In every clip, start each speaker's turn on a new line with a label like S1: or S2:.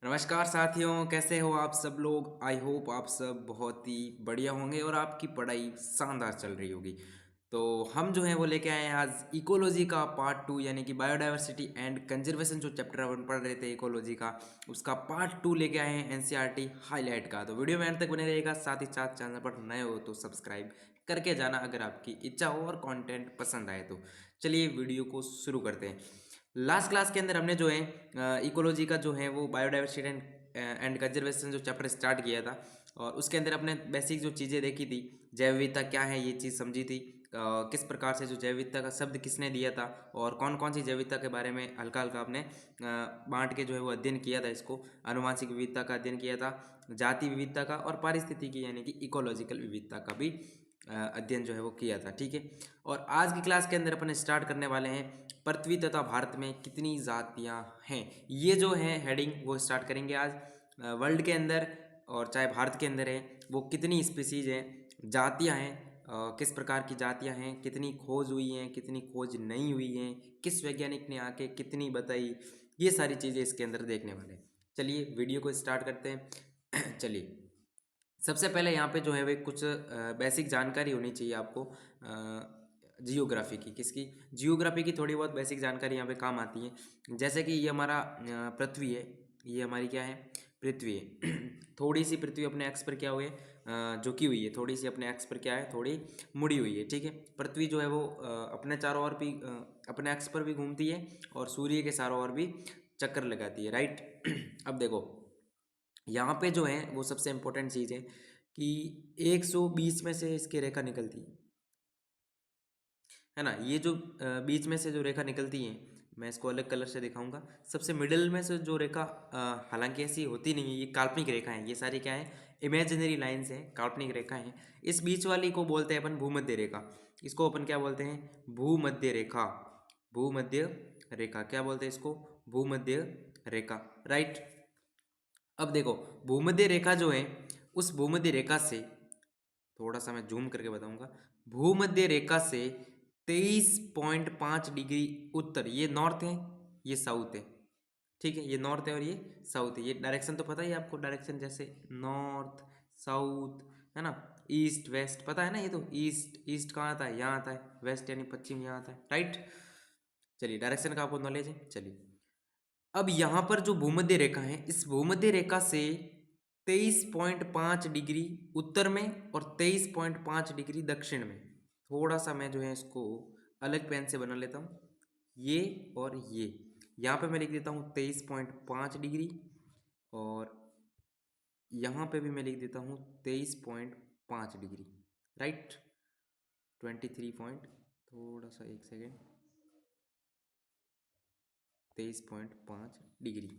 S1: नमस्कार साथियों, कैसे हो आप सब लोग। आई होप आप सब बहुत ही बढ़िया होंगे और आपकी पढ़ाई शानदार चल रही होगी। तो हम जो है वो लेके आए हैं आज इकोलॉजी का पार्ट 2 यानी कि बायोडाइवर्सिटी एंड कंजर्वेशन। जो चैप्टर अपन पढ़ रहे थे इकोलॉजी का, उसका पार्ट 2 लेके आए हैं एनसीईआरटी हाईलाइट का। तो वीडियो में अंत तक बने रहेगा। साथ ही साथ चैनल पर नए हो तो सब्सक्राइब करके जाना अगर आपकी इच्छा हो और कंटेंट पसंद आए तो। चलिए वीडियो को शुरू करते हैं। लास्ट क्लास के अंदर हमने जो है इकोलॉजी का जो है वो बायोडाइवर्सिटी एंड कंजर्वेशन जो चैप्टर स्टार्ट किया था, और उसके अंदर अपने बेसिक जो चीज़ें देखी थी। जैव विविधता क्या है ये चीज़ समझी थी। किस प्रकार से जो जैव विविधता का शब्द किसने दिया था और कौन कौन सी जैव विविधता के बारे में हल्का हल्का आपने बांट के जो है वो अध्ययन किया था। इसको आनुवांशिक विविधता का अध्ययन किया था, जाति विविधता का और पारिस्थितिकी यानी कि इकोलॉजिकल विविधता का भी अध्ययन जो है वो किया था। ठीक है, और आज की क्लास के अंदर अपन स्टार्ट करने वाले हैं पृथ्वी तथा भारत में कितनी जातियां हैं। ये जो है हेडिंग वो स्टार्ट करेंगे आज। वर्ल्ड के अंदर और चाहे भारत के अंदर है वो कितनी स्पीसीज हैं, जातियां हैं, किस प्रकार की जातियां हैं, कितनी खोज हुई हैं, कितनी खोज नहीं हुई हैं, किस वैज्ञानिक ने आके कितनी बताई, ये सारी चीज़ें इसके अंदर देखने वाले हैं। चलिए वीडियो को स्टार्ट करते हैं। चलिए सबसे पहले यहाँ पे जो है वे कुछ बेसिक जानकारी होनी चाहिए आपको जियोग्राफी की। किसकी? जियोग्राफी की थोड़ी बहुत बेसिक जानकारी यहाँ पे काम आती है। जैसे कि ये हमारा पृथ्वी है, ये हमारी क्या है? पृथ्वी है। थोड़ी सी पृथ्वी अपने एक्स पर क्या हुई है? झुकी हुई है। थोड़ी सी अपने एक्स पर क्या है? थोड़ी मुड़ी हुई है। ठीक है, पृथ्वी जो है वो अपने चारों ओर भी अपने एक्स पर भी घूमती है और सूर्य के चारों ओर भी चक्कर लगाती है। राइट। अब देखो यहाँ पे जो है वो सबसे इम्पोर्टेंट चीज़ है कि 120 में से इसकी रेखा निकलती है ना। ये जो बीच में से जो रेखा निकलती है, मैं इसको अलग कलर से दिखाऊंगा। सबसे मिडिल में से जो रेखा, हालांकि ऐसी होती नहीं है, ये काल्पनिक रेखा है। ये सारी क्या है? इमेजिनरी लाइंस हैं, काल्पनिक रेखा है। इस बीच वाली को बोलते हैं अपन भूमध्य रेखा। इसको अपन क्या बोलते हैं? भूमध्य रेखा। भूमध्य रेखा क्या बोलते हैं इसको? भूमध्य रेखा। राइट। अब देखो भूमध्य रेखा जो है, उस भूमध्य रेखा से थोड़ा सा मैं जूम करके बताऊंगा। भूमध्य रेखा से 23.5 डिग्री उत्तर, ये नॉर्थ है, ये साउथ है। ठीक है, ये नॉर्थ है और ये साउथ है। ये डायरेक्शन तो पता ही है आपको, डायरेक्शन जैसे नॉर्थ साउथ है ना, ईस्ट वेस्ट पता है ना। ये तो ईस्ट ईस्ट कहाँ आता है? यहाँ आता है। वेस्ट यानी पश्चिम यहाँ आता है। राइट। चलिए डायरेक्शन का आपको नॉलेज है। चलिए अब यहाँ पर जो भूमध्य रेखा है, इस भूमध्य रेखा से 23.5 डिग्री उत्तर में और 23.5 डिग्री दक्षिण में। थोड़ा सा मैं जो है इसको अलग पेन से बना लेता हूँ। ये और ये यहाँ पे मैं लिख देता हूँ 23.5 डिग्री, और यहाँ पे भी मैं लिख देता हूँ 23.5 डिग्री। राइट। 23 पॉइंट, थोड़ा सा एक सेकेंड, 23.5 डिग्री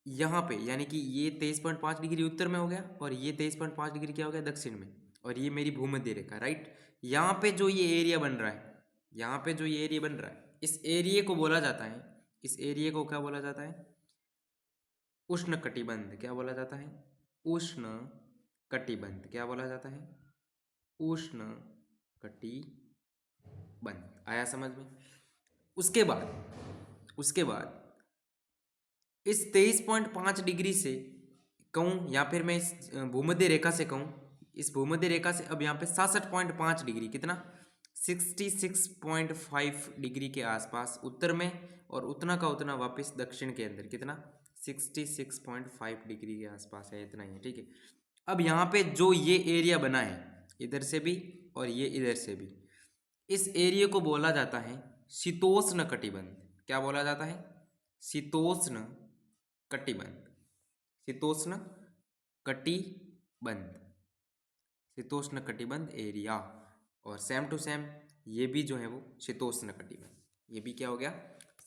S1: यहाँ पे, यानी कि ये 23.5 डिग्री उत्तर में हो गया और ये 23.5 डिग्री क्या हो गया? दक्षिण में। और ये मेरी भूमध्य रेखा। राइट। यहाँ पे जो ये एरिया बन रहा है, यहाँ पे जो ये एरिया बन रहा है, इस एरिया को बोला जाता है, इस एरिया को क्या बोला जाता है? उष्ण कटिबंध। क्या बोला जाता है? उष्ण कटिबंध। क्या बोला जाता है? उष्ण कटिबंध। आया समझ में? उसके बाद इस 23.5 डिग्री से कहूँ या फिर मैं इस भूमध्य रेखा से कहूँ, इस भूमध्य रेखा से अब यहाँ पे 66.5 डिग्री, कितना? 66.5 डिग्री के आसपास उत्तर में, और उतना का उतना वापस दक्षिण के अंदर, कितना? 66.5 डिग्री के आसपास है, इतना ही है। ठीक है, अब यहाँ पे जो ये एरिया बना है, इधर से भी और ये इधर से भी, इस एरिया को बोला जाता है शीतोष्ण कटिबंध। क्या बोला जाता है? शीतोष्ण कटिबंध। शीतोष्ण कटिबंध, शीतोष्ण कटिबंध एरिया। और सेम टू सेम ये भी जो है वो शीतोष्ण कटिबंध, ये भी क्या हो गया?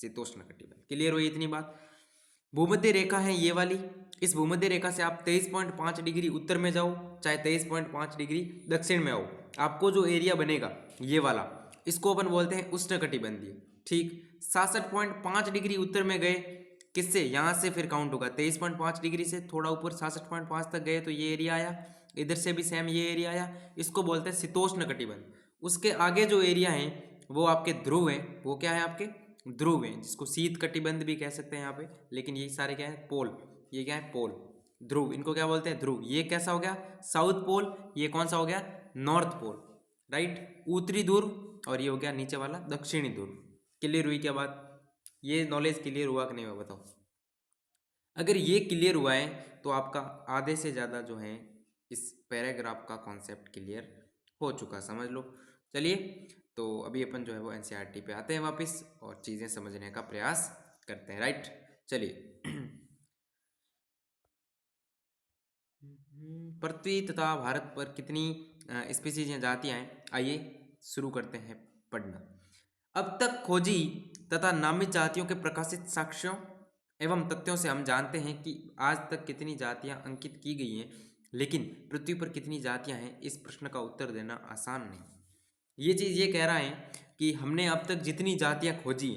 S1: शीतोष्ण कटिबंध। क्लियर हुई इतनी बात? भूमध्य रेखा है ये वाली। इस भूमध्य रेखा से आप 23.5 डिग्री उत्तर में जाओ, चाहे 23.5 डिग्री दक्षिण में आओ, आपको जो एरिया बनेगा ये वाला, इसको अपन बोलते हैं उष्णकटिबंधीय। ठीक, 66.5 डिग्री उत्तर में गए, किससे? यहाँ से फिर काउंट होगा 23.5 डिग्री से थोड़ा ऊपर 66.5 तक गए तो ये एरिया आया। इधर से भी सेम ये एरिया आया, इसको बोलते हैं शीतोष्ण कटिबंध। उसके आगे जो एरिया है वो आपके ध्रुव है। वो क्या है? आपके ध्रुव हैं, जिसको शीत कटिबंध भी कह सकते हैं यहाँ पे, लेकिन ये सारे क्या है? पोल। ये क्या है? पोल, ध्रुव, इनको क्या बोलते हैं? ध्रुव। ये कैसा हो गया? South pole. ये कौन सा हो गया? नॉर्थ पोल, राइट, उत्तरी ध्रुव। और ये हो गया नीचे वाला दक्षिणी ध्रुव। क्लियर हुई क्या बात? ये नॉलेज क्लियर हुआ कि नहीं हुआ बताओ? अगर ये क्लियर हुआ है तो आपका आधे से ज़्यादा जो है इस पैराग्राफ का कॉन्सेप्ट क्लियर हो चुका, समझ लो। चलिए, तो अभी अपन जो है वो एनसीईआरटी पे आते हैं वापस और चीज़ें समझने का प्रयास करते हैं, राइट। चलिए पृथ्वी तथा भारत पर कितनी स्पीसीज या जातियां हैं? आइए शुरू करते हैं पढ़ना। अब तक खोजी तथा नामित जातियों के प्रकाशित साक्ष्यों एवं तथ्यों से हम जानते हैं कि आज तक कितनी जातियां अंकित की गई हैं, लेकिन पृथ्वी पर कितनी जातियां हैं, इस प्रश्न का उत्तर देना आसान नहीं। ये चीज़ ये कह रहा है कि हमने अब तक जितनी जातियां खोजी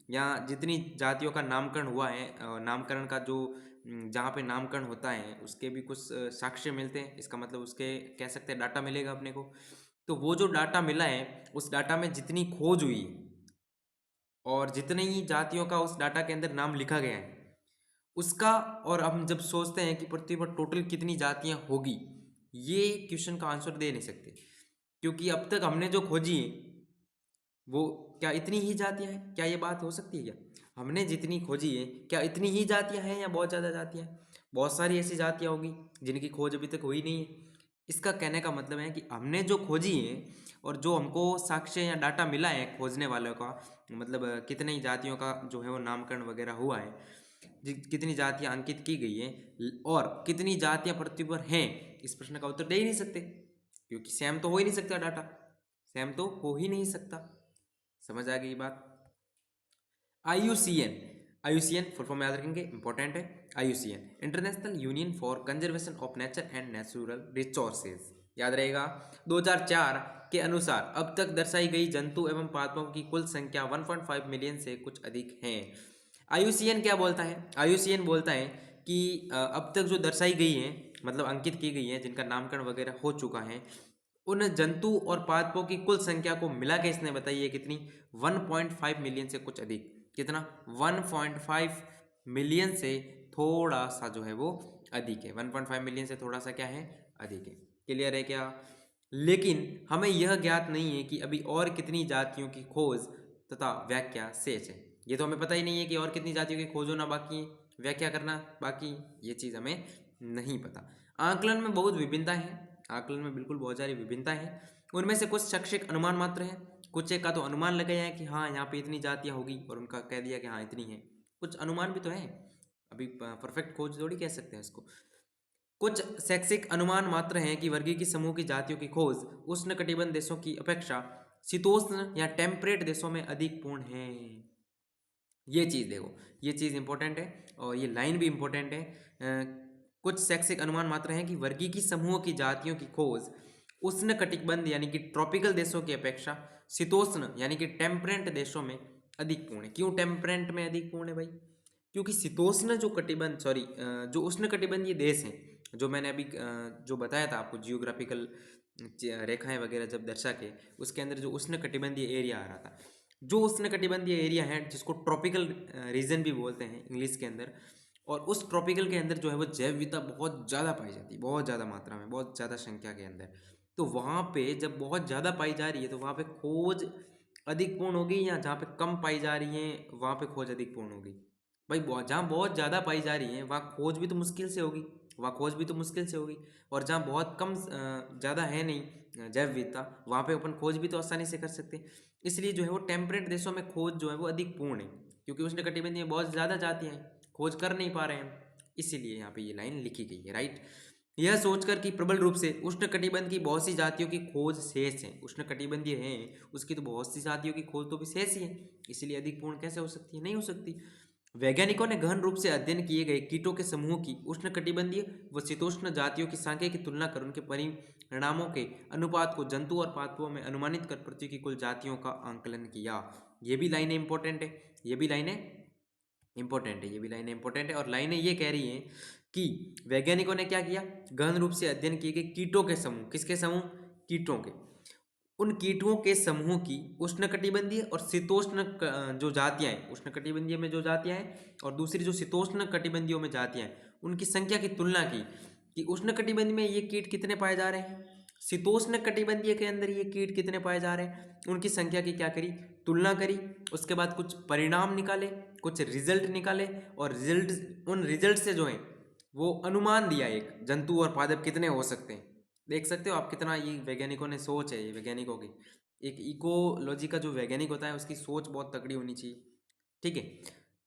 S1: या जितनी जातियों का नामकरण हुआ है, नामकरण का जो जहाँ पे नामकरण होता है उसके भी कुछ साक्ष्य मिलते हैं, इसका मतलब उसके कह सकते हैं डाटा मिलेगा अपने को। तो वो जो डाटा मिला है उस डाटा में जितनी खोज हुई और जितनी ही जातियों का उस डाटा के अंदर नाम लिखा गया है उसका, और हम जब सोचते हैं कि पृथ्वी पर टोटल कितनी जातियां होगी, ये क्वेश्चन का आंसर दे नहीं सकते, क्योंकि अब तक हमने जो खोजी है वो क्या इतनी ही जातियां हैं? क्या ये बात हो सकती है क्या? हमने जितनी खोजी है क्या इतनी ही जातियां हैं या बहुत ज़्यादा जातियां हैं? बहुत सारी ऐसी जातियां होगी जिनकी खोज अभी तक हुई नहीं है। इसका कहने का मतलब है कि हमने जो खोजी है और जो हमको साक्ष्य या डाटा मिला है खोजने वालों का, मतलब कितनी जातियों का जो है वो नामकरण वगैरह हुआ है, कितनी जातियां अंकित की गई हैं और कितनी जातियां पृथ्वी पर हैं, इस प्रश्न का उत्तर दे ही नहीं सकते, क्योंकि सेम तो हो ही नहीं सकता, डाटा सेम तो हो ही नहीं सकता। समझ आ गई बात? IUCN, IUCN फुल फॉर्म याद रखेंगे, इंपॉर्टेंट है। IUCN international union for conservation of nature and natural resources, याद रहेगा। 2004 के अनुसार अब तक दर्शाई गई जंतु एवं पादपों की कुल संख्या 1.5 मिलियन से कुछ अधिक है। IUCN क्या बोलता है? IUCN बोलता है कि अब तक जो दर्शाई गई है, मतलब अंकित की गई है, जिनका नामकरण वगैरह हो चुका है, उन जंतु और पादपों की कुल संख्या को मिला के इसने बताई है कितनी? 1.5 मिलियन से कुछ अधिक। कितना? 1.5 मिलियन से थोड़ा सा जो है वो अधिक है। 1.5 मिलियन से थोड़ा सा क्या है? अधिक है। क्लियर है क्या? लेकिन हमें यह ज्ञात नहीं है कि अभी और कितनी जातियों की खोज तथा व्याख्या शेष है। ये तो हमें पता ही नहीं है कि और कितनी जातियों की खोज होना बाकी है, व्याख्या करना बाकी, ये चीज़ हमें नहीं पता। आकलन में बहुत विभिन्नता है, आकलन में बिल्कुल बहुत सारी विभिन्नता है। उनमें से कुछ शैक्षिक अनुमान मात्र है, कुछ एक का तो अनुमान लगाया है कि हाँ यहाँ पे इतनी जातियाँ होगी और उनका कह दिया कि हाँ इतनी है। कुछ अनुमान भी तो है, अभी परफेक्ट खोज थोड़ी कह सकते हैं इसको। कुछ शैक्षिक अनुमान मात्र हैं कि वर्गीय समूह की जातियों की खोज उष्णकटिबंध देशों की अपेक्षा शीतोष्ण या टेम्परेट देशों में अधिक पूर्ण है। ये चीज़ देखो, ये चीज़ इंपॉर्टेंट है और ये लाइन भी इंपॉर्टेंट है। कुछ शैक्षिक अनुमान मात्र हैं कि वर्गीय समूह की जातियों की खोज उष्ण कटिबंध यानी कि ट्रॉपिकल देशों की अपेक्षा शीतोष्ण यानी कि टेम्परेट देशों में अधिक पूर्ण है। क्यों टेम्परेट में अधिक पूर्ण है भाई? क्योंकि शीतोष्ण जो कटिबंध जो उष्ण कटिबंधीय देश हैं, जो मैंने अभी जो बताया था आपको जियोग्राफिकल रेखाएं वगैरह जब दर्शा के, उसके अंदर जो उष्ण कटिबंधीय एरिया आ रहा था, जो उष्ण कटिबंधीय एरिया है जिसको ट्रॉपिकल रीजन भी बोलते हैं इंग्लिश के अंदर, और उस ट्रॉपिकल के अंदर जो है वो जैव विविधता बहुत ज़्यादा पाई जाती है, बहुत ज़्यादा मात्रा में, बहुत ज़्यादा संख्या के अंदर। तो वहाँ पे जब बहुत ज़्यादा पाई जा रही है तो वहाँ पे खोज अधिक पूर्ण होगी, या जहाँ पे कम पाई जा रही है वहाँ पे खोज अधिक पूर्ण होगी? भाई जहाँ बहुत ज़्यादा पाई जा रही है वहाँ खोज भी तो मुश्किल से होगी, वहाँ खोज भी तो मुश्किल से होगी। और जहाँ बहुत कम ज़्यादा है नहीं जैव विविधता, वहाँ पे अपन खोज भी तो आसानी से कर सकते हैं। इसलिए जो है वो टेम्परेट देशों में खोज जो है वो अधिक पूर्ण है, क्योंकि उष्णकटिबंधीय में बहुत ज़्यादा जातियाँ हैं, खोज कर नहीं पा रहे हैं हम, इसीलिए यहाँ पे ये लाइन लिखी गई है, राइट। यह सोचकर कि प्रबल रूप से उष्णकटिबंध की बहुत सी जातियों की खोज शेष है, उष्णकटिबंधीय है उसकी तो बहुत सी जातियों की खोज तो भी शेष ही है, इसलिए अधिक पूर्ण कैसे हो सकती है? नहीं हो सकती। वैज्ञानिकों ने गहन रूप से अध्ययन किए गए कीटों के समूह की उष्णकटिबंधीय व शीतोष्ण जातियों की सांख्य की तुलना कर उनके परिणामों के अनुपात को जंतु और पादपों में अनुमानित कर पृथ्वी की कुल जातियों का आंकलन किया। ये भी लाइनें इंपॉर्टेंट है, ये भी लाइनें इंपॉर्टेंट है, ये भी लाइनें इंपॉर्टेंट है। और लाइनें ये कह रही हैं कि वैज्ञानिकों ने क्या किया? गहन रूप से अध्ययन किए गए कीटों के समूह, किसके समूह? कीटों के, उन कीटों के समूह की उष्णकटिबंधीय और शीतोष्ण जो जातियां हैं, उष्णकटिबंधीय में जो जातियां हैं और दूसरी जो शीतोष्ण कटिबंधीयों में जातियां हैं, उनकी संख्या की तुलना की कि उष्णकटिबंधीय में ये कीट कितने पाए जा रहे हैं, शीतोष्ण कटिबंधीय के अंदर ये कीट कितने पाए जा रहे हैं, उनकी संख्या की क्या करी, तुलना करी। उसके बाद कुछ परिणाम निकाले, कुछ रिजल्ट निकाले और उन रिजल्ट से जो है वो अनुमान दिया एक जंतु और पादप कितने हो सकते हैं। देख सकते हो आप कितना ये वैज्ञानिकों ने सोच है, ये वैज्ञानिकों की एक इकोलॉजी का जो वैज्ञानिक होता है उसकी सोच बहुत तगड़ी होनी चाहिए। ठीक है,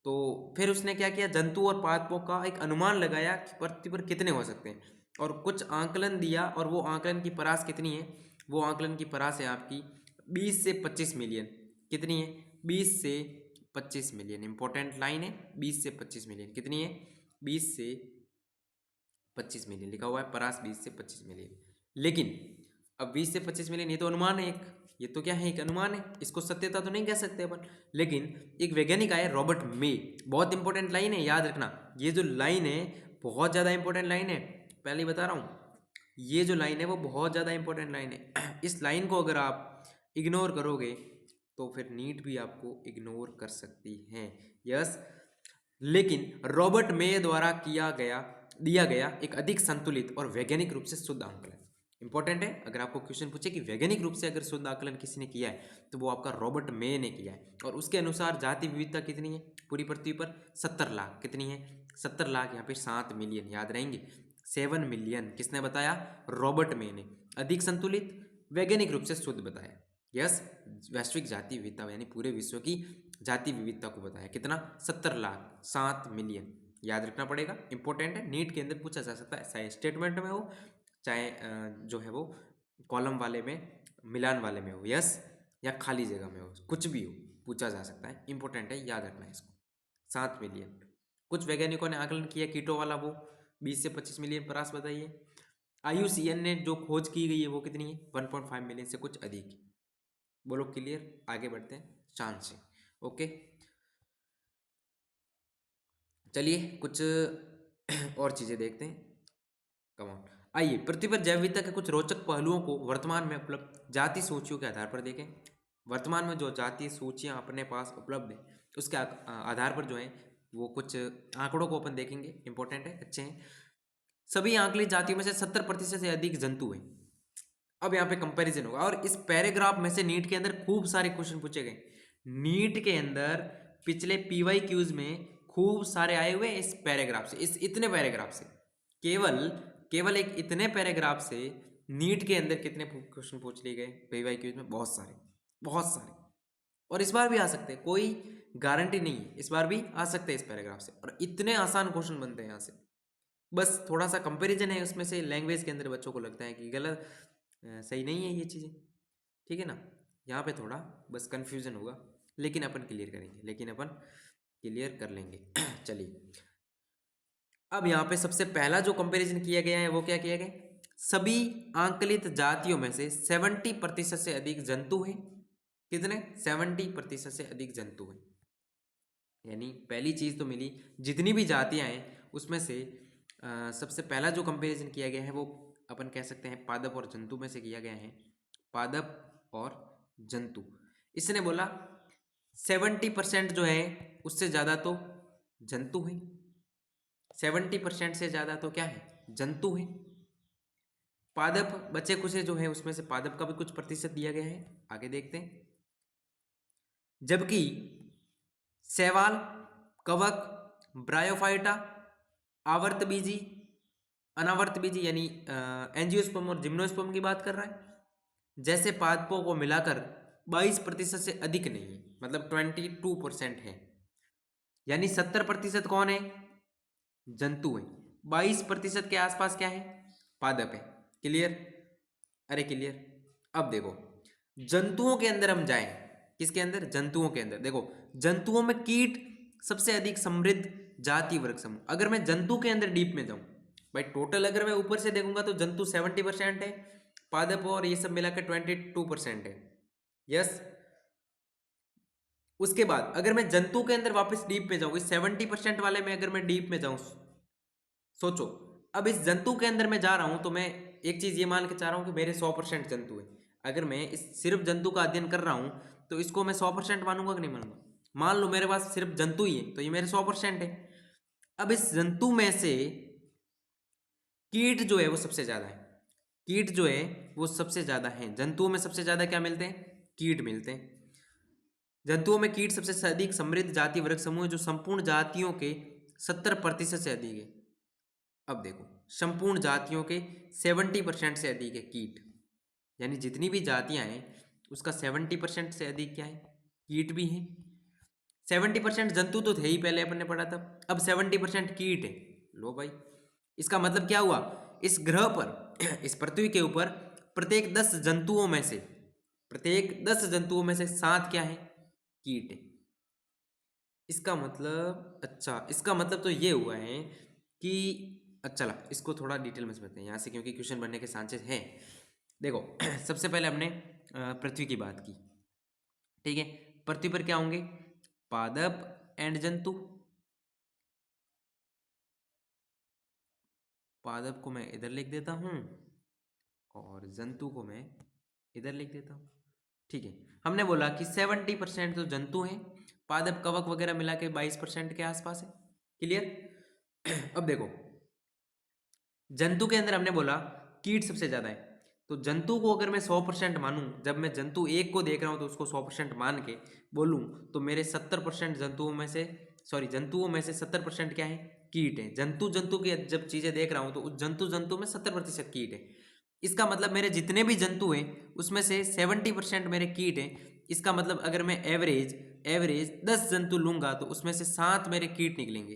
S1: तो फिर उसने क्या किया, जंतु और पादपों का एक अनुमान लगाया कि पृथ्वी पर कितने हो सकते हैं और कुछ आंकलन दिया और वो आंकलन की परास कितनी है, वो आंकलन की परास है आपकी 20 से 25 मिलियन। कितनी है, 20 से 25 मिलियन। इंपॉर्टेंट लाइन है, 20 से 25 मिलियन। कितनी है, 20 से 25 मिलियन लिखा हुआ है, परास 20 से 25 मिलियन। लेकिन अब 20 से 25 मिलियन ये तो अनुमान है एक, ये तो क्या है, एक अनुमान है, इसको सत्यता तो नहीं कह सकते अपन। लेकिन एक वैज्ञानिक आया रॉबर्ट मे, बहुत इंपॉर्टेंट लाइन है, याद रखना। ये जो लाइन है बहुत ज़्यादा इंपॉर्टेंट लाइन है, पहले ही बता रहा हूँ, ये जो लाइन है वो बहुत ज़्यादा इंपॉर्टेंट लाइन है। इस लाइन को अगर आप इग्नोर करोगे तो फिर नीट भी आपको इग्नोर कर सकती है। यस, लेकिन रॉबर्ट मे द्वारा दिया गया एक अधिक संतुलित और वैज्ञानिक रूप से शुद्ध आंकलन इंपॉर्टेंट है। अगर आपको क्वेश्चन पूछे कि वैज्ञानिक रूप से अगर शुद्ध आकलन किसी ने किया है तो वो आपका रॉबर्ट मे ने किया है। और उसके अनुसार जाति विविधता कितनी है पूरी पृथ्वी पर, 70 लाख। कितनी है, 70 लाख, यहाँ पे 7 मिलियन याद रहेंगे, 7 मिलियन। किसने बताया, रॉबर्ट मे ने। अधिक संतुलित वैज्ञानिक रूप से शुद्ध बताया। यस, वैश्विक जाति विविधता यानी पूरे विश्व की जाति विविधता को बताया। कितना, 70 लाख, 7 मिलियन। याद रखना पड़ेगा, इंपॉर्टेंट है, नीट के अंदर पूछा जा सकता है, चाहे स्टेटमेंट में हो चाहे जो है वो कॉलम वाले में, मिलान वाले में हो, यस, या खाली जगह में हो, कुछ भी हो, पूछा जा सकता है। इंपॉर्टेंट है, याद रखना है इसको। 7 मिलियन। कुछ वैज्ञानिकों ने आकलन किया कीटों वाला, वो 20 से 25 मिलियन परास बताइए। IUCN ने जो खोज की गई है वो कितनी है, 1.5 मिलियन से कुछ अधिक। बोलो क्लियर, आगे बढ़ते हैं चांद से। ओके, चलिए कुछ और चीज़ें देखते हैं। कमॉन, आइए पृथ्वी पर जैव विविधता के कुछ रोचक पहलुओं को वर्तमान में उपलब्ध जाति सूचियों के आधार पर देखें। वर्तमान में जो जातीय सूचियां अपने पास उपलब्ध है उसके आधार पर जो है वो कुछ आंकड़ों को अपन देखेंगे। इंपॉर्टेंट है, अच्छे हैं। सभी आंकलित जातियों में से 70% से अधिक जंतु हैं। अब यहाँ पे कंपैरिजन होगा और इस पैराग्राफ में से नीट के अंदर खूब सारे क्वेश्चन पूछे गए। नीट के अंदर पिछले PYQs में खूब सारे आए हुए इस पैराग्राफ से, इस इतने पैराग्राफ से, केवल एक इतने पैराग्राफ से नीट के अंदर कितने क्वेश्चन पूछ लिए गए PYQs में, बहुत सारे, बहुत सारे। और इस बार भी आ सकते हैं, कोई गारंटी नहीं है, इस बार भी आ सकते हैं इस पैराग्राफ से। और इतने आसान क्वेश्चन बनते हैं यहाँ से, बस थोड़ा सा कंपैरिजन है उसमें से, लैंग्वेज के अंदर बच्चों को लगता है कि गलत, सही नहीं है ये चीज़ें, ठीक है ना। यहाँ पे थोड़ा बस कन्फ्यूजन होगा, लेकिन अपन क्लियर करेंगे, लेकिन अपन क्लियर कर लेंगे। चलिए, अब यहाँ पे सबसे पहला जो कंपैरिजन किया गया है वो क्या किया गया, सभी आंकलित जातियों में से 70% से अधिक जंतु हैं। कितने, 70% से अधिक जंतु हैं। यानी पहली चीज़ तो मिली, जितनी भी जातियां हैं उसमें से सबसे पहला जो कंपैरिजन किया गया है वो अपन कह सकते हैं पादप और जंतु में से किया गया है। पादप और जंतु, इसने बोला 70% जो है उससे ज़्यादा तो जंतु हैं, 70% से ज़्यादा तो क्या है, जंतु हैं। पादप बचे कुछ जो है उसमें से पादप का भी कुछ प्रतिशत दिया गया है, आगे देखते हैं। जबकि शैवाल, कवक, ब्रायोफाइटा, आवर्तबीजी, अनावर्तबीजी यानी एंजियोस्पर्म और जिम्नोस्पर्म की बात कर रहा है, जैसे पादपों को मिलाकर 22% से अधिक नहीं है, मतलब 22% है। यानी 70% कौन है, जंतु है, 22% के आसपास क्या है, पादप है। क्लियर, अरे क्लियर। अब देखो जंतुओं के अंदर हम जाएं, किसके अंदर, जंतुओं के अंदर। देखो जंतुओं में कीट सबसे अधिक समृद्ध जाति वर्ग समूह। अगर मैं जंतु के अंदर डीप में जाऊं भाई, टोटल अगर मैं ऊपर से देखूंगा तो जंतु 70% है, पादप और ये सब मिलाकर 22% है। यस, उसके बाद अगर मैं जंतु के अंदर वापस डीप में जाऊँ, 70% वाले में अगर मैं डीप में जाऊँ, सोचो अब इस जंतु के अंदर मैं जा रहा हूं तो मैं एक चीज ये मान के चाह रहा हूं कि मेरे 100% जंतु है। अगर मैं इस सिर्फ जंतु का अध्ययन कर रहा हूँ तो इसको मैं 100% मानूंगा कि नहीं मानूंगा? मान लो मेरे पास सिर्फ जंतु ही है तो ये मेरे 100% है। अब इस जंतु में से कीट जो है वो सबसे ज्यादा है। कीट जो है वो सबसे ज्यादा है। जंतुओं में सबसे ज्यादा क्या मिलते हैं? कीट मिलते हैं। जंतुओं में कीट सबसे अधिक समृद्ध जाति वर्ग समूह है जो संपूर्ण जातियों के 70% से अधिक है। अब देखो, संपूर्ण जातियों के 70% से अधिक है कीट, यानी जितनी भी जातियां हैं उसका 70% से अधिक क्या है? कीट भी है। 70% जंतु तो थे ही पहले अपन ने पढ़ा था, अब 70% कीट है। लो भाई, इसका मतलब क्या हुआ? इस ग्रह पर इस पृथ्वी के ऊपर प्रत्येक 10 जंतुओं में से 7 क्या है? कीट है। इसका मतलब, अच्छा, इसका मतलब तो ये हुआ है कि, अच्छा ला इसको थोड़ा डिटेल में समझते हैं यहाँ से, क्योंकि क्वेश्चन बनने के चांसेस हैं। देखो सबसे पहले हमने पृथ्वी की बात की, ठीक है। पृथ्वी पर क्या होंगे? पादप एंड जंतु। पादप को मैं इधर लिख देता हूँ और जंतु को मैं इधर लिख देता हूँ, ठीक है। हमने बोला कि 70% तो जंतु हैं, पादप कवक वगैरह मिला के 22% के आसपास है। क्लियर? अब देखो, जंतु के अंदर हमने बोला कीट सबसे ज्यादा है, तो जंतु को अगर मैं 100% मानूं, जब मैं जंतु एक को देख रहा हूं तो उसको 100% मान के बोलूं, तो मेरे 70% जंतुओं में से 70% क्या है? कीट है। जंतु जंतु की जब चीजें देख रहा हूं तो उस जंतु में 70% कीट है। इसका मतलब मेरे जितने भी जंतु हैं उसमें से 70% मेरे कीट हैं। इसका मतलब अगर मैं एवरेज 10 जंतु लूंगा तो उसमें से 7 मेरे कीट निकलेंगे।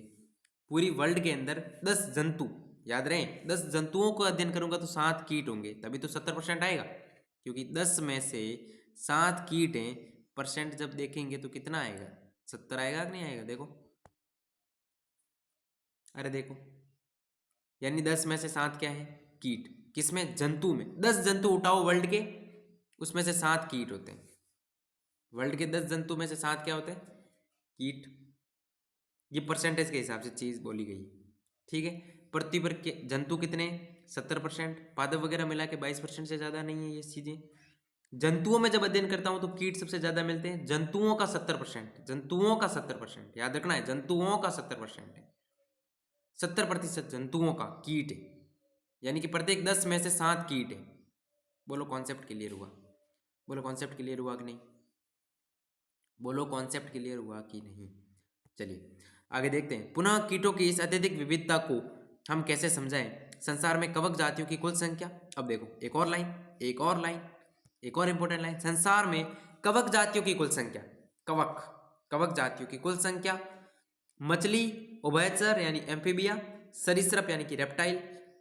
S1: पूरी वर्ल्ड के अंदर 10 जंतु, याद रहे, 10 जंतुओं को अध्ययन करूंगा तो 7 कीट होंगे, तभी तो 70% आएगा। क्योंकि 10 में से 7 कीट हैं, परसेंट जब देखेंगे तो कितना आएगा? 70 आएगा कि नहीं आएगा? देखो, अरे देखो, यानी 10 में से 7 क्या है? कीट। किसमें? जंतु में। 10 जंतु उठाओ वर्ल्ड के, उसमें से 7 कीट होते हैं। वर्ल्ड के 10 जंतु में से 7 क्या होते हैं? कीट। ये परसेंटेज के हिसाब से चीज बोली गई, ठीक है। पृथ्वी पर जंतु कितने? 70%। पादप वगैरह मिला के 22% से ज्यादा नहीं है ये चीजें। जंतुओं में जब अध्ययन करता हूं तो कीट सबसे ज्यादा मिलते हैं। जंतुओं का 70%, जंतुओं का 70%, याद रखना है, जंतुओं का 70% है। 70% जंतुओं का कीट है, यानी कि प्रत्येक 10 में से 7 कीट है। बोलो कॉन्सेप्ट क्लियर हुआ? बोलो कॉन्सेप्ट क्लियर हुआ कि नहीं? बोलो कॉन्सेप्ट क्लियर हुआ कि नहीं? चलिए आगे देखते हैं। पुनः कीटों की इस अत्यधिक विविधता को हम कैसे समझाएं? संसार में कवक जातियों की कुल संख्या। अब देखो, एक और लाइन, एक और इंपॉर्टेंट लाइन। संसार में कवक जातियों की कुल संख्या, कवक कवक जातियों की कुल संख्या, मछली, उभयचर यानी एम्फीबिया, सरीसृप यानी कि रेप्टाइल,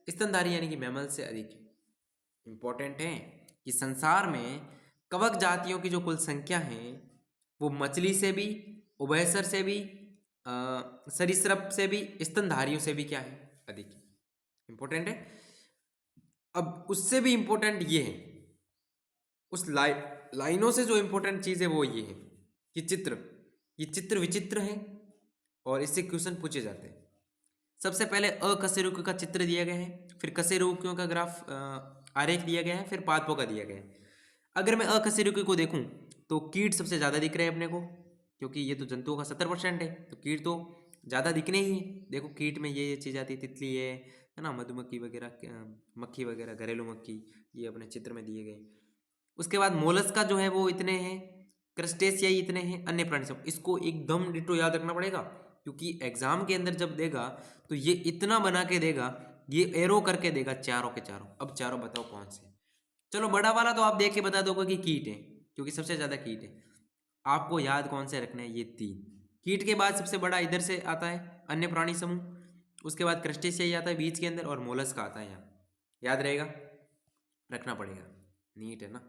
S1: स्तनधारी यानी कि मैमल से अधिक है। इंपॉर्टेंट है कि संसार में कवक जातियों की जो कुल संख्या है वो मछली से भी, उभयचर से भी, सरीसृप से भी, स्तनधारियों से भी क्या है? अधिक है। इंपॉर्टेंट है। अब उससे भी इंपॉर्टेंट ये है, उस लाइनों से जो इंपॉर्टेंट चीज है वो ये है कि ये चित्र विचित्र है और इससे क्वेश्चन पूछे जाते हैं। सबसे पहले अकशेरुकी का चित्र दिया गया है, फिर कशेरुकियों का ग्राफ आरेख दिया गया है, फिर पादपों का दिया गया है। अगर मैं अकशेरुकी को देखूं तो कीट सबसे ज्यादा दिख रहे हैं अपने को, क्योंकि ये तो जंतुओं का 70% है, तो कीट तो ज्यादा दिखने ही है। देखो कीट में ये चीज आती है, तितली है ना, मधुमक्खी वगैरह, मक्खी वगैरह, घरेलू मक्खी, ये अपने चित्र में दिए गए। उसके बाद मोलस्का जो है वो इतने हैं, क्रस्टेशियाई इतने हैं, अन्य प्राणी सब। इसको एकदम डिटो याद रखना पड़ेगा, क्योंकि एग्जाम के अंदर जब देगा तो ये इतना बना के देगा, ये एरो करके देगा चारों के चारों। अब चारों बताओ कौन से? चलो बड़ा वाला तो आप देख के बता दोगे कि कीट है, क्योंकि सबसे ज्यादा कीट है। आपको याद कौन से रखने हैं? ये 3। कीट के बाद सबसे बड़ा इधर से आता है अन्य प्राणी समूह, उसके बाद क्रस्टेशियाई आता है बीच के अंदर, और मोलस्का आता है यहाँ। याद रहेगा, रखना पड़ेगा, नीट है ना,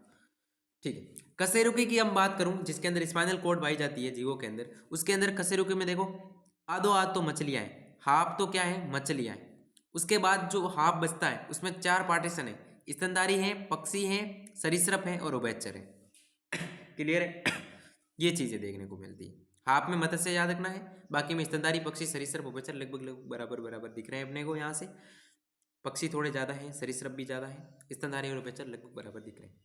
S1: ठीक है। कशेरुकी की हम बात करूं, जिसके अंदर स्पाइनल कॉर्ड पाई जाती है जीवों के अंदर, उसके अंदर कशेरुकी में देखो आधो आध तो मछलियां हैं, हाफ तो क्या है? मछलियां हैं। उसके बाद जो हाफ बचता है उसमें 4 पार्टीशन है, स्तनधारी है, पक्षी है, सरीसृप है और उभयचर है। क्लियर है? ये चीजें देखने को मिलती है। हाफ में मत्स्य याद रखना है, बाकी में स्तनधारी, पक्षी, सरीसृप, उभयचर लगभग बराबर बराबर दिख रहे हैं अपने को यहाँ से। पक्षी थोड़े ज्यादा हैं, सरीसृप भी ज्यादा है, स्तनधारी और उभयचर लगभग बराबर दिख रहे हैं।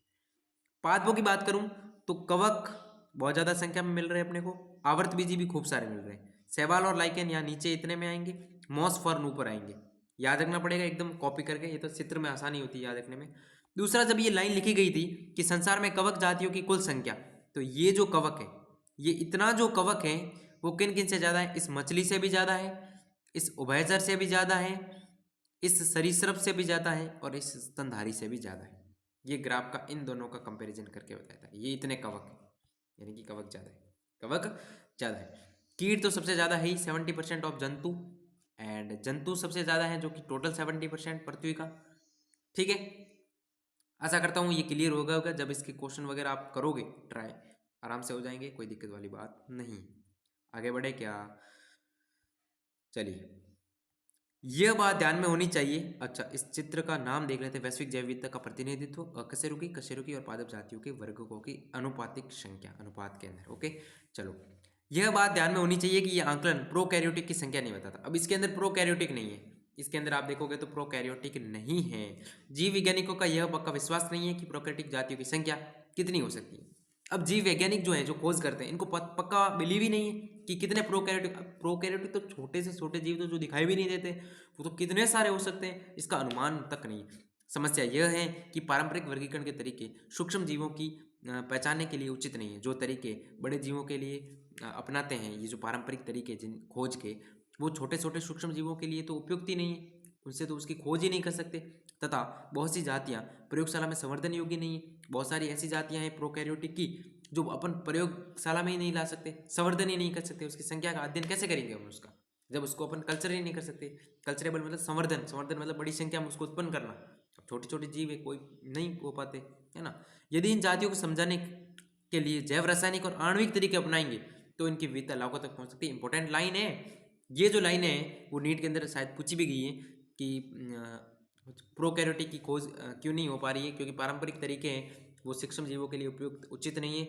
S1: पादपों की बात करूं तो कवक बहुत ज़्यादा संख्या में मिल रहे हैं अपने को, आवर्तबीजी भी खूब सारे मिल रहे हैं। शैवाल और लाइकेन यहाँ नीचे इतने में आएंगे, मॉस फर्न ऊपर आएंगे। याद रखना पड़ेगा एकदम कॉपी करके, ये तो चित्र में आसानी होती है याद रखने में। दूसरा, जब ये लाइन लिखी गई थी कि संसार में कवक जातियों की कुल संख्या, तो ये जो कवक है, ये इतना जो कवक है वो किन किन से ज़्यादा है? इस मछली से भी ज़्यादा है, इस उभयचर से भी ज़्यादा है, इस सरीसृप से भी ज़्यादा है, और इस स्तनधारी से भी ज़्यादा है। ये ग्राफ का इन दोनों का कंपैरिजन करके बताया था। ये इतने कवक है, यानी कि कवक ज़्यादा है, कवक ज़्यादा है। कीट तो सबसे ज़्यादा है ही, 70% ऑफ जंतु, एंड जंतु सबसे ज़्यादा है जो कि टोटल 70% पृथ्वी का। ठीक है, आशा करता हूँ ये क्लियर होगा। जब इसके क्वेश्चन वगैरह आप करोगे ट्राई, आराम से हो जाएंगे, कोई दिक्कत वाली बात नहीं। आगे बढ़े क्या? चलिए, यह बात ध्यान में होनी चाहिए। अच्छा, इस चित्र का नाम देख लेते हैं, वैश्विक जैव विविधता का प्रतिनिधित्व, कशेरुकी और पादप जातियों के वर्गों की अनुपातिक संख्या अनुपात के अंदर। ओके, चलो, यह बात ध्यान में होनी चाहिए कि यह आंकलन प्रोकैरियोटिक की संख्या नहीं बताता। अब इसके अंदर प्रोकैरियोटिक नहीं है, इसके अंदर आप देखोगे तो प्रोकैरियोटिक नहीं है। जीव वैज्ञानिकों का यह पक्का विश्वास नहीं है कि प्रोकैरियोटिक जातियों की संख्या कितनी हो सकती है। अब जीव वैज्ञानिक जो है, जो खोज करते हैं, इनको पक्का बिलीव ही नहीं है कि कितने प्रोकैरियोटिक। प्रोकैरियोटिक तो छोटे से छोटे जीव तो जो दिखाई भी नहीं देते, वो तो कितने सारे हो सकते हैं, इसका अनुमान तक नहीं है। समस्या यह है कि पारंपरिक वर्गीकरण के तरीके सूक्ष्म जीवों की पहचानने के लिए उचित नहीं है। जो तरीके बड़े जीवों के लिए अपनाते हैं, ये जो पारंपरिक तरीके जिन खोज के, वो छोटे छोटे सूक्ष्म जीवों के लिए तो उपयुक्त ही नहीं है, उनसे तो उसकी खोज ही नहीं कर सकते। तथा बहुत सी जातियाँ प्रयोगशाला में संवर्धन योग्य नहीं है। बहुत सारी ऐसी जातियाँ हैं प्रोकैरियोटिक की जो अपन प्रयोगशाला में ही नहीं ला सकते, संवर्धन ही नहीं कर सकते। उसकी संख्या का अध्ययन कैसे करेंगे हम उसका, जब उसको अपन कल्चर ही नहीं कर सकते। कल्चरेबल मतलब संवर्धन, संवर्धन मतलब बड़ी संख्या में उसको उत्पन्न करना। अब छोटे छोटे जीव है, कोई नहीं हो पाते, है ना। यदि इन जातियों को समझाने के लिए जैव रासायनिक और आणविक तरीके अपनाएंगे तो इनकी विविधता लाखों तक पहुंच सकती है। इंपॉर्टेंट लाइन है ये, जो लाइन है वो नीट के अंदर शायद पूछी भी गई है कि प्रोकैरियोटिक की खोज क्यों नहीं हो पा रही है, क्योंकि पारंपरिक तरीके हैं वो सूक्ष्म जीवों के लिए उपयुक्त उचित नहीं है।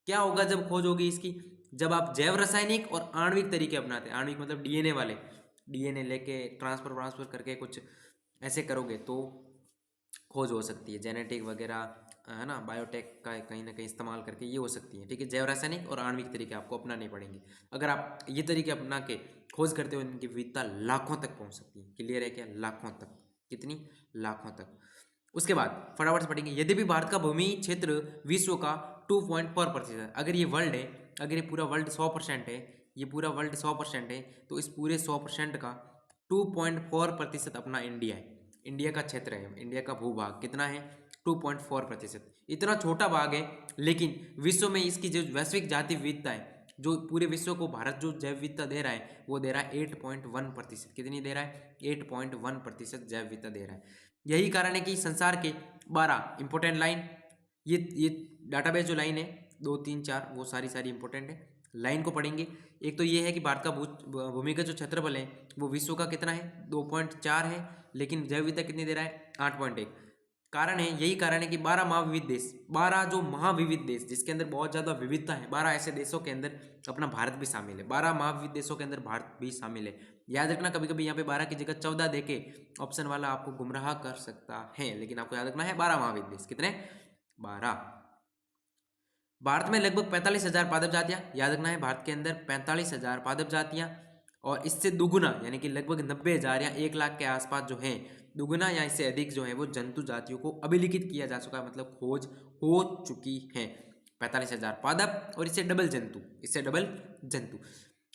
S1: क्या होगा जब खोज होगी इसकी? जब आप जैव रासायनिक और आणविक तरीके अपनाते हैं, आणविक मतलब डीएनए वाले, डीएनए लेके ट्रांसफर करके कुछ ऐसे करोगे तो खोज हो सकती है। जेनेटिक वगैरह, है ना, बायोटेक का कहीं ना कहीं इस्तेमाल करके ये हो सकती है। ठीक है, जैव रासायनिक और आणविक तरीके आपको अपनाने पड़ेंगे। अगर आप ये तरीके अपना के खोज करते हो, इनकी विविधता लाखों तक पहुंच सकती है। क्लियर है क्या? लाखों तक। कितनी? लाखों तक। उसके बाद फटाफट से पढ़ेंगे। यदि भी भारत का भूमि क्षेत्र विश्व का 2.4%, अगर ये वर्ल्ड है, अगर ये पूरा वर्ल्ड 100% है, ये पूरा वर्ल्ड 100% है, तो इस पूरे 100% का 2.4% अपना इंडिया है। इंडिया का क्षेत्र है, इंडिया का भूभाग कितना है? 2.4%। इतना छोटा भाग है, लेकिन विश्व में इसकी जो वैश्विक जाति विविधता है, जो पूरे विश्व को भारत जो जैव विविधता दे रहा है, वो दे रहा है 8.1%। कितनी दे रहा है? 8.1% जैव विविधता दे रहा है। यही कारण है कि संसार के 12 इंपॉर्टेंट लाइन, ये डाटाबेस जो लाइन है 2 3 4 वो सारी इंपॉर्टेंट है। लाइन को पढ़ेंगे। एक तो ये है कि भारत का भूमि का जो क्षेत्रफल है वो विश्व का कितना है? 2.4 है, लेकिन जैव विविधता कितनी दे रहा है? 8.1। कारण है, यही कारण है कि 12 महाविविध देश, 12 जो महाविविध देश जिसके अंदर बहुत ज़्यादा विविधता है, 12 ऐसे देशों के अंदर अपना भारत भी शामिल है। 12 महाविविध देशों के अंदर भारत भी शामिल है। याद रखना, कभी कभी यहाँ पे 12 की जगह 14 देके ऑप्शन वाला आपको गुमराह कर सकता है, लेकिन आपको याद रखना है 12 महाविविध देश। कितने? 12। भारत में लगभग 45,000 पादप जातियां, याद रखना है भारत के अंदर 45,000 पादप जातियां, और इससे दुगुना यानी कि लगभग 90,000 या 1 लाख के आसपास जो है, दुगुना या इससे अधिक जो है वो जंतु जातियों को अभिलिखित किया जा चुका है, मतलब खोज हो चुकी है। 45,000 पादप और इससे डबल जंतु, इससे डबल जंतु।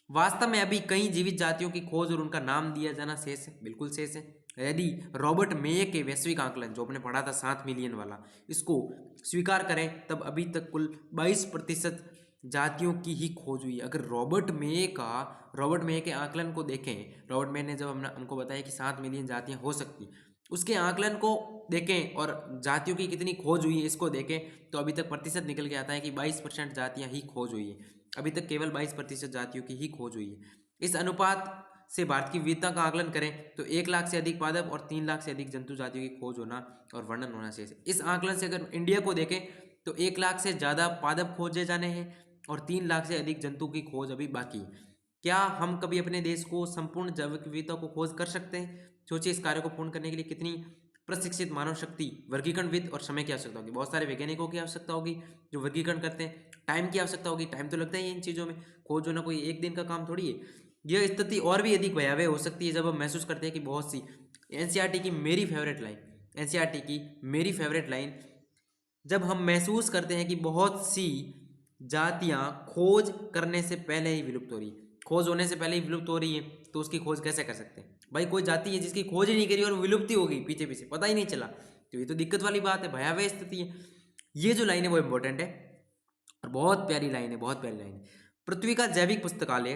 S1: वास्तव में अभी कई जीवित जातियों की खोज और उनका नाम दिया जाना शेष है, बिल्कुल शेष है। यदि रॉबर्ट मेये के वैश्विक आंकलन जो आपने पढ़ा था 7 मिलियन वाला, इसको स्वीकार करें, तब अभी तक कुल 22% जातियों की ही खोज हुई है। अगर रॉबर्ट मेये के आंकलन को देखें, रॉबर्ट मेये ने जब हमको बताया कि 7 मिलियन जातियां हो सकती, उसके आंकलन को देखें और जातियों की कितनी खोज हुई है इसको देखें, तो अभी तक प्रतिशत निकल के आता है कि 22% जातियां ही खोज हुई है। अभी तक केवल 22% जातियों की ही खोज हुई है। इस अनुपात से भारत की विविधता का आकलन करें तो 1 लाख से अधिक पादप और 3 लाख से अधिक जंतु जातियों की खोज होना और वर्णन होना शेष है। इस आकलन से अगर इंडिया को देखें तो 1 लाख से ज़्यादा पादप खोजे जाने हैं और 3 लाख से अधिक जंतु की खोज अभी बाकी है। क्या हम कभी अपने देश को संपूर्ण जैविक विविधता को खोज कर सकते हैं? सोचिए, इस कार्य को पूर्ण करने के लिए कितनी प्रशिक्षित मानव शक्ति, वर्गीकरणविद और समय की आवश्यकता होगी। बहुत सारे वैज्ञानिकों की आवश्यकता होगी जो वर्गीकरण करते हैं। टाइम की आवश्यकता होगी, टाइम तो लगता ही है इन चीज़ों में, खोज होना कोई एक दिन का काम थोड़ी है। यह स्थिति और भी अधिक भयावह हो सकती है जब हम महसूस करते हैं कि बहुत सी एनसीईआरटी की मेरी फेवरेट लाइन, एनसीईआरटी की मेरी फेवरेट लाइन, जब हम महसूस करते हैं कि बहुत सी जातियां खोज करने से पहले ही विलुप्त हो रही है, खोज होने से पहले ही विलुप्त हो रही है, तो उसकी खोज कैसे कर सकते हैं भाई? कोई जाति है जिसकी खोज ही नहीं करी और विलुप्त ही हो गई पीछे पीछे, पता ही नहीं चला, तो ये तो दिक्कत वाली बात है, भयावह स्थिति है। ये जो लाइन है वो इंपॉर्टेंट है और बहुत प्यारी लाइन है, बहुत प्यारी लाइन है। पृथ्वी का जैविक पुस्तकालय,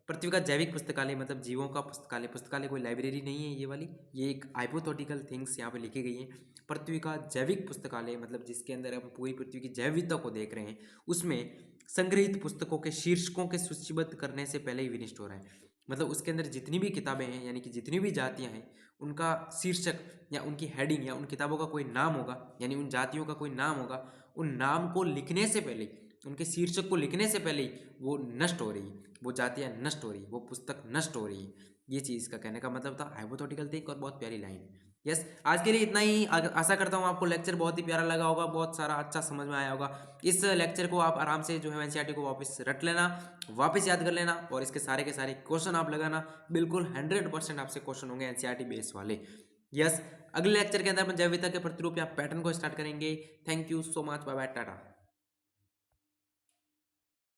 S1: पृथ्वी का जैविक पुस्तकालय मतलब जीवों का पुस्तकालय, पुस्तकालय कोई लाइब्रेरी नहीं है ये वाली, ये एक हाइपोथेटिकल थिंग्स यहाँ पे लिखी गई हैं। पृथ्वी का जैविक पुस्तकालय मतलब जिसके अंदर हम पूरी पृथ्वी की जैव विविधता को देख रहे हैं, उसमें संग्रहित पुस्तकों के शीर्षकों के सूचीबद्ध करने से पहले ही विनिष्ट हो रहा है। मतलब उसके अंदर जितनी भी किताबें हैं, यानी कि जितनी भी जातियां हैं, उनका शीर्षक या उनकी हेडिंग या उन किताबों का कोई नाम होगा, यानी उन जातियों का कोई नाम होगा, उन नाम को लिखने से पहले, उनके शीर्षक को लिखने से पहले ही वो नष्ट हो रही है, वो जातियाँ नष्ट हो रही है, वो पुस्तक नष्ट हो रही है। ये चीज़ का कहने का मतलब था, हाइपोथेटिकल थिंक, और बहुत प्यारी लाइन है। यस, आज के लिए इतना ही। आशा करता हूँ आपको लेक्चर बहुत ही प्यारा लगा होगा, बहुत सारा अच्छा समझ में आया होगा। इस लेक्चर को आप आराम से जो है एनसीईआरटी को वापस रट लेना, वापस याद कर लेना और इसके सारे के सारे क्वेश्चन आप लगाना। बिल्कुल 100% आपसे क्वेश्चन होंगे एनसीईआरटी बेस वाले। यस, अगले लेक्चर के अंदर अपन जैव विविधता के प्रतिरूप या पैटर्न को स्टार्ट करेंगे। Thank you so much, bye bye, Tata.